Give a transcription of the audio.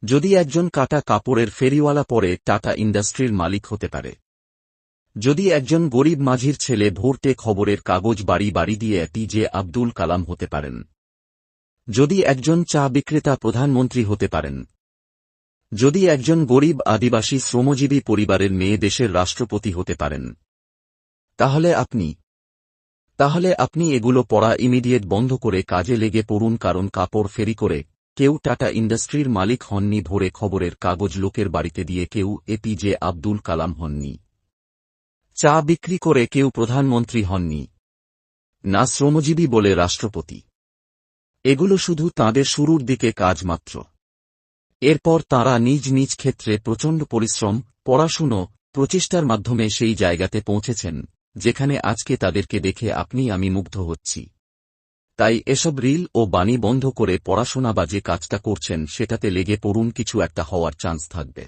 যদি একজন কাটা কাপড়ের ফেরিওয়ালা পরে টাটা ইন্ডাস্ট্রির মালিক হতে পারে, যদি একজন গরিব মাঝির ছেলে ভোরটে খবরের কাগজ বাড়ি বাড়ি দিয়ে এপিজে আব্দুল কালাম হতে পারেন, যদি একজন চা বিক্রেতা প্রধানমন্ত্রী হতে পারেন, যদি একজন গরিব আদিবাসী শ্রমজীবী পরিবারের মেয়ে দেশের রাষ্ট্রপতি হতে পারেন, তাহলে আপনি এগুলো পড়া ইমিডিয়েট বন্ধ করে কাজে লেগে পড়ুন, কারণ কাপড় ফেরি করে কেউ টাটা ইন্ডাস্ট্রির মালিক হননি, ভোরে খবরের কাগজ লোকের বাড়িতে দিয়ে কেউ এপিজে আব্দুল কালাম হননি, চা বিক্রি করে কেউ প্রধানমন্ত্রী হননি, না শ্রমজীবী বলে রাষ্ট্রপতি। এগুলো শুধু তাঁদের শুরুর দিকে কাজ মাত্র। এরপর তাঁরা নিজ নিজ ক্ষেত্রে প্রচণ্ড পরিশ্রম, পড়াশুনো, প্রচেষ্টার মাধ্যমে সেই জায়গাতে পৌঁছেছেন যেখানে আজকে তাদেরকে দেখে আপনি আমি মুগ্ধ হচ্ছি। তাই এসব রিল ও বাণী বন্ধ করে পড়াশোনা বা যে কাজটা করছেন সেটাতে লেগে পড়ুন, কিছু একটা হওয়ার চান্স থাকবে।